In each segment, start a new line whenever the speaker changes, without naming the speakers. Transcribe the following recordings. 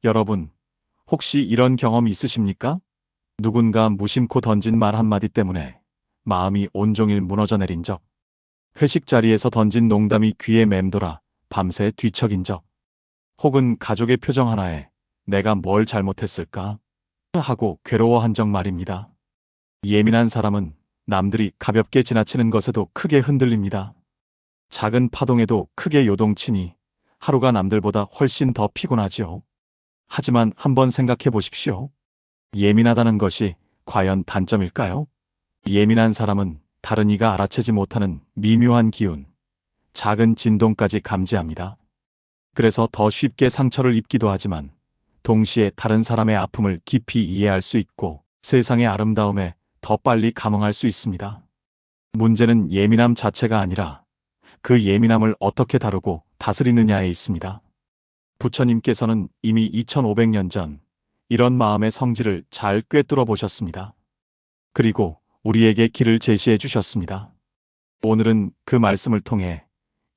여러분, 혹시 이런 경험 있으십니까? 누군가 무심코 던진 말 한마디 때문에 마음이 온종일 무너져 내린 적. 회식 자리에서 던진 농담이 귀에 맴돌아 밤새 뒤척인 적. 혹은 가족의 표정 하나에 내가 뭘 잘못했을까? 하고 괴로워한 적 말입니다. 예민한 사람은 남들이 가볍게 지나치는 것에도 크게 흔들립니다. 작은 파동에도 크게 요동치니 하루가 남들보다 훨씬 더 피곤하지요. 하지만 한번 생각해 보십시오. 예민하다는 것이 과연 단점일까요? 예민한 사람은 다른 이가 알아채지 못하는 미묘한 기운, 작은 진동까지 감지합니다. 그래서 더 쉽게 상처를 입기도 하지만 동시에 다른 사람의 아픔을 깊이 이해할 수 있고 세상의 아름다움에 더 빨리 감흥할 수 있습니다. 문제는 예민함 자체가 아니라 그 예민함을 어떻게 다루고 다스리느냐에 있습니다. 부처님께서는 이미 2500년 전 이런 마음의 성질을 잘 꿰뚫어 보셨습니다. 그리고 우리에게 길을 제시해 주셨습니다. 오늘은 그 말씀을 통해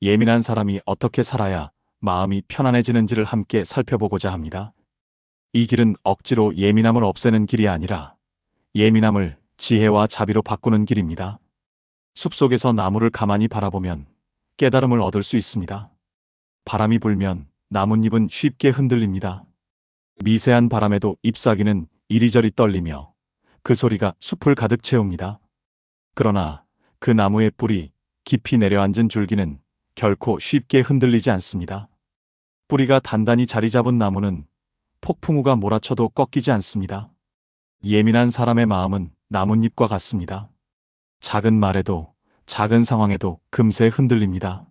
예민한 사람이 어떻게 살아야 마음이 편안해지는지를 함께 살펴보고자 합니다. 이 길은 억지로 예민함을 없애는 길이 아니라 예민함을 지혜와 자비로 바꾸는 길입니다. 숲속에서 나무를 가만히 바라보면 깨달음을 얻을 수 있습니다. 바람이 불면 나뭇잎은 쉽게 흔들립니다. 미세한 바람에도 잎사귀는 이리저리 떨리며 그 소리가 숲을 가득 채웁니다. 그러나 그 나무의 뿌리 깊이 내려앉은 줄기는 결코 쉽게 흔들리지 않습니다. 뿌리가 단단히 자리 잡은 나무는 폭풍우가 몰아쳐도 꺾이지 않습니다. 예민한 사람의 마음은 나뭇잎과 같습니다. 작은 말에도 작은 상황에도 금세 흔들립니다.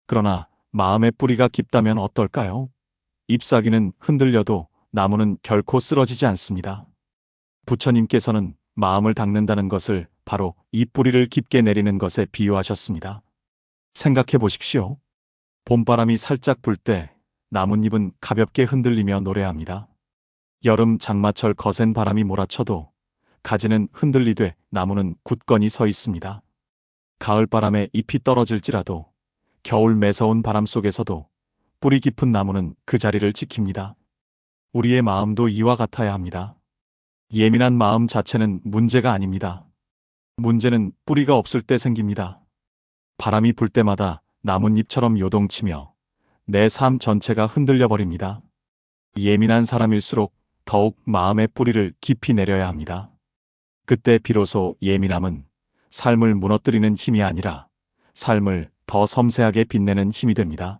그러나 마음의 뿌리가 깊다면 어떨까요? 잎사귀는 흔들려도 나무는 결코 쓰러지지 않습니다. 부처님께서는 마음을 닦는다는 것을 바로 이 뿌리를 깊게 내리는 것에 비유하셨습니다. 생각해 보십시오. 봄바람이 살짝 불 때 나뭇잎은 가볍게 흔들리며 노래합니다. 여름 장마철 거센 바람이 몰아쳐도 가지는 흔들리되 나무는 굳건히 서 있습니다. 가을바람에 잎이 떨어질지라도 겨울 매서운 바람 속에서도 뿌리 깊은 나무는 그 자리를 지킵니다. 우리의 마음도 이와 같아야 합니다. 예민한 마음 자체는 문제가 아닙니다. 문제는 뿌리가 없을 때 생깁니다. 바람이 불 때마다 나뭇잎처럼 요동치며 내 삶 전체가 흔들려 버립니다. 예민한 사람일수록 더욱 마음의 뿌리를 깊이 내려야 합니다. 그때 비로소 예민함은 삶을 무너뜨리는 힘이 아니라 삶을 더 섬세하게 빛내는 힘이 됩니다.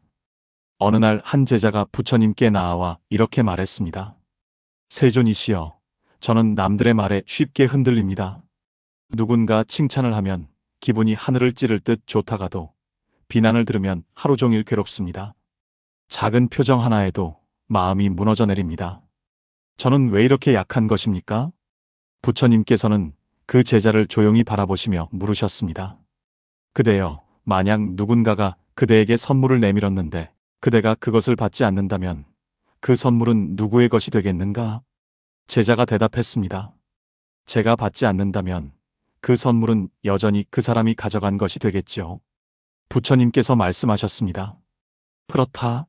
어느 날 한 제자가 부처님께 나아와 이렇게 말했습니다. 세존이시여, 저는 남들의 말에 쉽게 흔들립니다. 누군가 칭찬을 하면 기분이 하늘을 찌를 듯 좋다가도 비난을 들으면 하루 종일 괴롭습니다. 작은 표정 하나에도 마음이 무너져 내립니다. 저는 왜 이렇게 약한 것입니까? 부처님께서는 그 제자를 조용히 바라보시며 물으셨습니다. 그대여, 만약 누군가가 그대에게 선물을 내밀었는데 그대가 그것을 받지 않는다면 그 선물은 누구의 것이 되겠는가? 제자가 대답했습니다. 제가 받지 않는다면 그 선물은 여전히 그 사람이 가져간 것이 되겠지요. 부처님께서 말씀하셨습니다. 그렇다.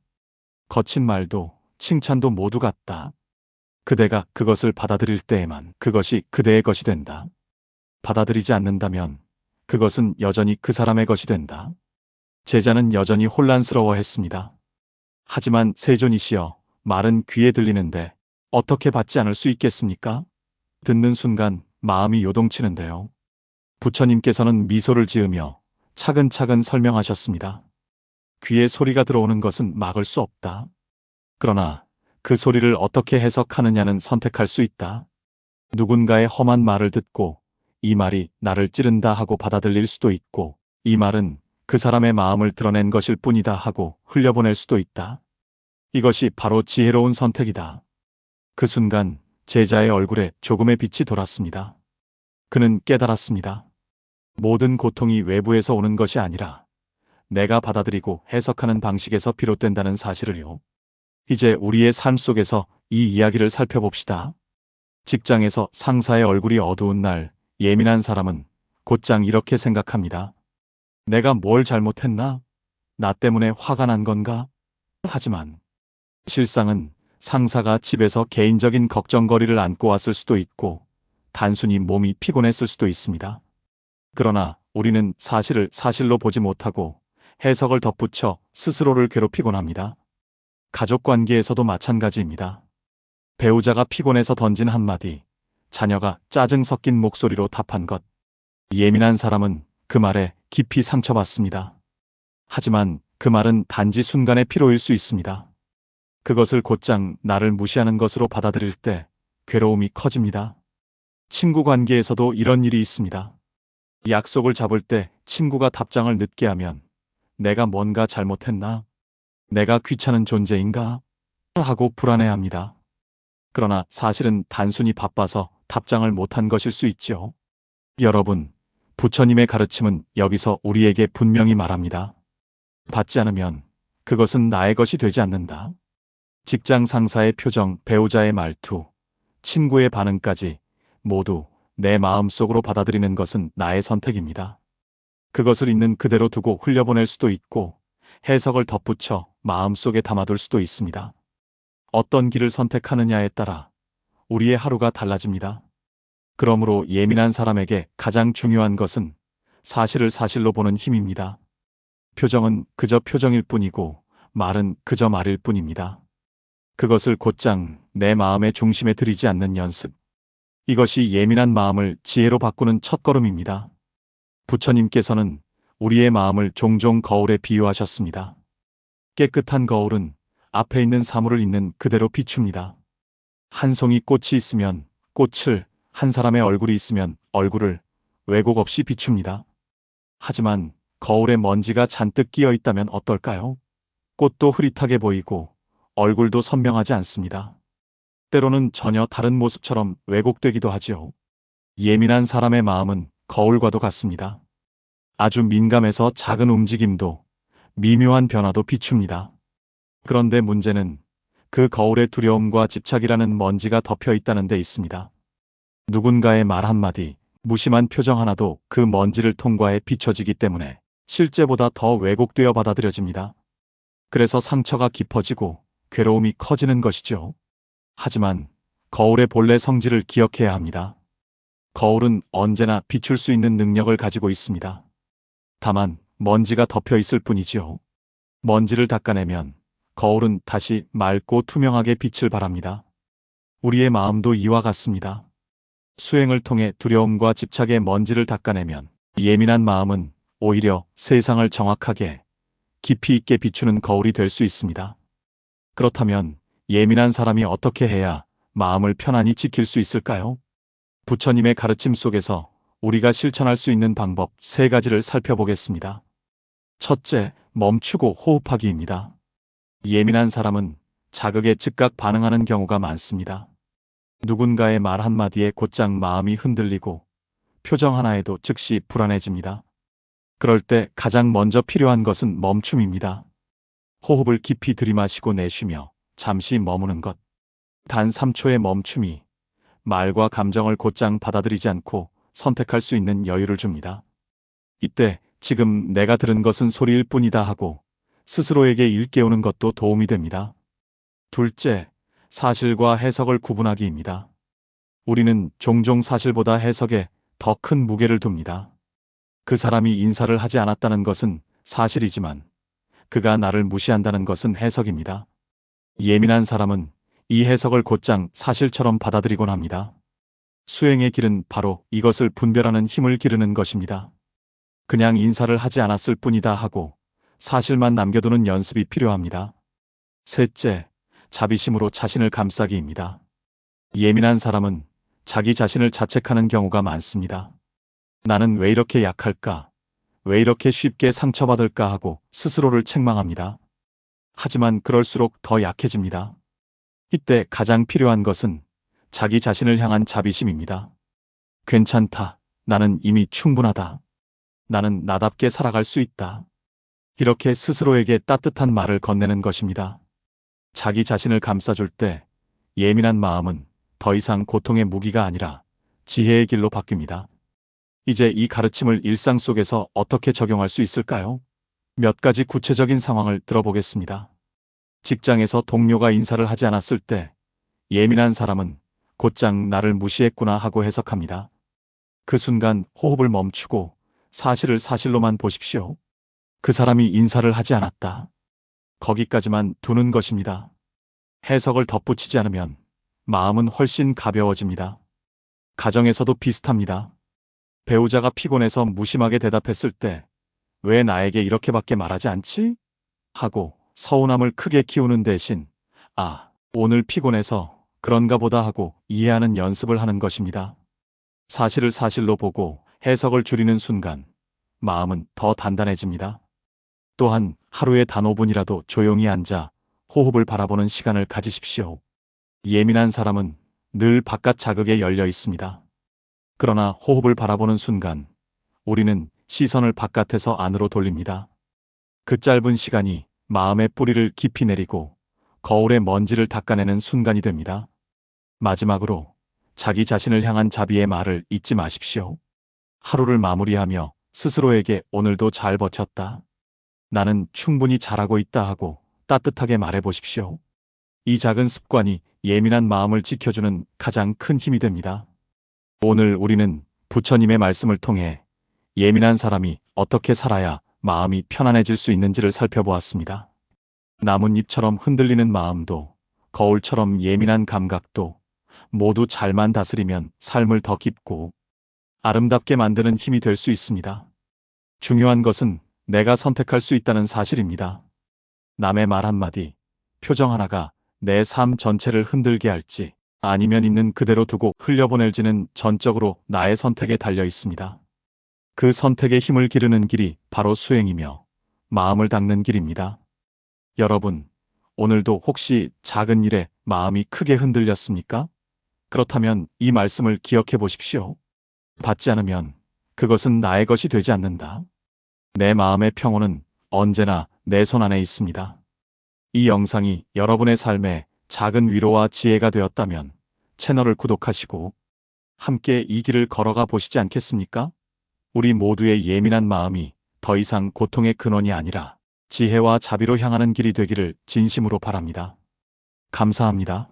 거친 말도 칭찬도 모두 같다. 그대가 그것을 받아들일 때에만 그것이 그대의 것이 된다. 받아들이지 않는다면 그것은 여전히 그 사람의 것이 된다. 제자는 여전히 혼란스러워했습니다. 하지만 세존이시여, 말은 귀에 들리는데 어떻게 받지 않을 수 있겠습니까? 듣는 순간 마음이 요동치는데요. 부처님께서는 미소를 지으며 차근차근 설명하셨습니다. 귀에 소리가 들어오는 것은 막을 수 없다. 그러나 그 소리를 어떻게 해석하느냐는 선택할 수 있다. 누군가의 험한 말을 듣고 이 말이 나를 찌른다 하고 받아들일 수도 있고 이 말은 그 사람의 마음을 드러낸 것일 뿐이다 하고 흘려보낼 수도 있다. 이것이 바로 지혜로운 선택이다. 그 순간 제자의 얼굴에 조금의 빛이 돌았습니다. 그는 깨달았습니다. 모든 고통이 외부에서 오는 것이 아니라 내가 받아들이고 해석하는 방식에서 비롯된다는 사실을요. 이제 우리의 삶 속에서 이 이야기를 살펴봅시다. 직장에서 상사의 얼굴이 어두운 날 예민한 사람은 곧장 이렇게 생각합니다. 내가 뭘 잘못했나? 나 때문에 화가 난 건가? 하지만 실상은 상사가 집에서 개인적인 걱정거리를 안고 왔을 수도 있고, 단순히 몸이 피곤했을 수도 있습니다. 그러나 우리는 사실을 사실로 보지 못하고 해석을 덧붙여 스스로를 괴롭히곤 합니다. 가족 관계에서도 마찬가지입니다. 배우자가 피곤해서 던진 한마디, 자녀가 짜증 섞인 목소리로 답한 것. 예민한 사람은 그 말에 깊이 상처받습니다. 하지만 그 말은 단지 순간의 피로일 수 있습니다. 그것을 곧장 나를 무시하는 것으로 받아들일 때 괴로움이 커집니다. 친구 관계에서도 이런 일이 있습니다. 약속을 잡을 때 친구가 답장을 늦게 하면 내가 뭔가 잘못했나? 내가 귀찮은 존재인가? 하고 불안해합니다. 그러나 사실은 단순히 바빠서 답장을 못한 것일 수 있죠. 여러분, 부처님의 가르침은 여기서 우리에게 분명히 말합니다. 받지 않으면 그것은 나의 것이 되지 않는다. 직장 상사의 표정, 배우자의 말투, 친구의 반응까지 모두 내 마음속으로 받아들이는 것은 나의 선택입니다. 그것을 있는 그대로 두고 흘려보낼 수도 있고 해석을 덧붙여 마음속에 담아둘 수도 있습니다. 어떤 길을 선택하느냐에 따라 우리의 하루가 달라집니다. 그러므로 예민한 사람에게 가장 중요한 것은 사실을 사실로 보는 힘입니다. 표정은 그저 표정일 뿐이고 말은 그저 말일 뿐입니다. 그것을 곧장 내 마음의 중심에 들이지 않는 연습. 이것이 예민한 마음을 지혜로 바꾸는 첫걸음입니다. 부처님께서는 우리의 마음을 종종 거울에 비유하셨습니다. 깨끗한 거울은 앞에 있는 사물을 있는 그대로 비춥니다. 한 송이 꽃이 있으면 꽃을, 한 사람의 얼굴이 있으면 얼굴을 왜곡 없이 비춥니다. 하지만 거울에 먼지가 잔뜩 끼어 있다면 어떨까요? 꽃도 흐릿하게 보이고 얼굴도 선명하지 않습니다. 때로는 전혀 다른 모습처럼 왜곡되기도 하지요. 예민한 사람의 마음은 거울과도 같습니다. 아주 민감해서 작은 움직임도 미묘한 변화도 비춥니다. 그런데 문제는 그 거울에 두려움과 집착이라는 먼지가 덮여 있다는 데 있습니다. 누군가의 말 한마디, 무심한 표정 하나도 그 먼지를 통과해 비춰지기 때문에 실제보다 더 왜곡되어 받아들여집니다. 그래서 상처가 깊어지고 괴로움이 커지는 것이죠. 하지만 거울의 본래 성질을 기억해야 합니다. 거울은 언제나 비출 수 있는 능력을 가지고 있습니다. 다만 먼지가 덮여 있을 뿐이지요. 먼지를 닦아내면 거울은 다시 맑고 투명하게 빛을 발합니다. 우리의 마음도 이와 같습니다. 수행을 통해 두려움과 집착의 먼지를 닦아내면 예민한 마음은 오히려 세상을 정확하게 깊이 있게 비추는 거울이 될 수 있습니다. 그렇다면 예민한 사람이 어떻게 해야 마음을 편안히 지킬 수 있을까요? 부처님의 가르침 속에서 우리가 실천할 수 있는 방법 3가지를 살펴보겠습니다. 첫째, 멈추고 호흡하기입니다. 예민한 사람은 자극에 즉각 반응하는 경우가 많습니다. 누군가의 말 한마디에 곧장 마음이 흔들리고 표정 하나에도 즉시 불안해집니다. 그럴 때 가장 먼저 필요한 것은 멈춤입니다. 호흡을 깊이 들이마시고 내쉬며 잠시 머무는 것. 단 3초의 멈춤이 말과 감정을 곧장 받아들이지 않고 선택할 수 있는 여유를 줍니다. 이때 지금 내가 들은 것은 소리일 뿐이다 하고 스스로에게 일깨우는 것도 도움이 됩니다. 둘째, 사실과 해석을 구분하기입니다. 우리는 종종 사실보다 해석에 더 큰 무게를 둡니다. 그 사람이 인사를 하지 않았다는 것은 사실이지만 그가 나를 무시한다는 것은 해석입니다. 예민한 사람은 이 해석을 곧장 사실처럼 받아들이곤 합니다. 수행의 길은 바로 이것을 분별하는 힘을 기르는 것입니다. 그냥 인사를 하지 않았을 뿐이다 하고 사실만 남겨두는 연습이 필요합니다. 셋째, 자비심으로 자신을 감싸기입니다. 예민한 사람은 자기 자신을 자책하는 경우가 많습니다. 나는 왜 이렇게 약할까? 왜 이렇게 쉽게 상처받을까 하고 스스로를 책망합니다. 하지만 그럴수록 더 약해집니다. 이때 가장 필요한 것은 자기 자신을 향한 자비심입니다. 괜찮다. 나는 이미 충분하다. 나는 나답게 살아갈 수 있다. 이렇게 스스로에게 따뜻한 말을 건네는 것입니다. 자기 자신을 감싸줄 때 예민한 마음은 더 이상 고통의 무기가 아니라 지혜의 길로 바뀝니다. 이제 이 가르침을 일상 속에서 어떻게 적용할 수 있을까요? 몇 가지 구체적인 상황을 들어보겠습니다. 직장에서 동료가 인사를 하지 않았을 때 예민한 사람은 곧장 나를 무시했구나 하고 해석합니다. 그 순간 호흡을 멈추고 사실을 사실로만 보십시오. 그 사람이 인사를 하지 않았다. 거기까지만 두는 것입니다. 해석을 덧붙이지 않으면 마음은 훨씬 가벼워집니다. 가정에서도 비슷합니다. 배우자가 피곤해서 무심하게 대답했을 때 왜 나에게 이렇게밖에 말하지 않지? 하고 서운함을 크게 키우는 대신 아, 오늘 피곤해서 그런가 보다 하고 이해하는 연습을 하는 것입니다. 사실을 사실로 보고 해석을 줄이는 순간 마음은 더 단단해집니다. 또한 하루에 단 5분이라도 조용히 앉아 호흡을 바라보는 시간을 가지십시오. 예민한 사람은 늘 바깥 자극에 열려 있습니다. 그러나 호흡을 바라보는 순간 우리는 시선을 바깥에서 안으로 돌립니다. 그 짧은 시간이 마음의 뿌리를 깊이 내리고 거울의 먼지를 닦아내는 순간이 됩니다. 마지막으로 자기 자신을 향한 자비의 말을 잊지 마십시오. 하루를 마무리하며 스스로에게 오늘도 잘 버텼다. 나는 충분히 잘하고 있다 하고 따뜻하게 말해보십시오. 이 작은 습관이 예민한 마음을 지켜주는 가장 큰 힘이 됩니다. 오늘 우리는 부처님의 말씀을 통해 예민한 사람이 어떻게 살아야 마음이 편안해질 수 있는지를 살펴보았습니다. 나뭇잎처럼 흔들리는 마음도 거울처럼 예민한 감각도 모두 잘만 다스리면 삶을 더 깊고 아름답게 만드는 힘이 될 수 있습니다. 중요한 것은 내가 선택할 수 있다는 사실입니다. 남의 말 한마디, 표정 하나가 내 삶 전체를 흔들게 할지 아니면 있는 그대로 두고 흘려보낼지는 전적으로 나의 선택에 달려 있습니다. 그 선택의 힘을 기르는 길이 바로 수행이며 마음을 닦는 길입니다. 여러분, 오늘도 혹시 작은 일에 마음이 크게 흔들렸습니까? 그렇다면 이 말씀을 기억해 보십시오. 받지 않으면 그것은 나의 것이 되지 않는다. 내 마음의 평온은 언제나 내 손 안에 있습니다. 이 영상이 여러분의 삶에 작은 위로와 지혜가 되었다면 채널을 구독하시고 함께 이 길을 걸어가 보시지 않겠습니까? 우리 모두의 예민한 마음이 더 이상 고통의 근원이 아니라 지혜와 자비로 향하는 길이 되기를 진심으로 바랍니다. 감사합니다.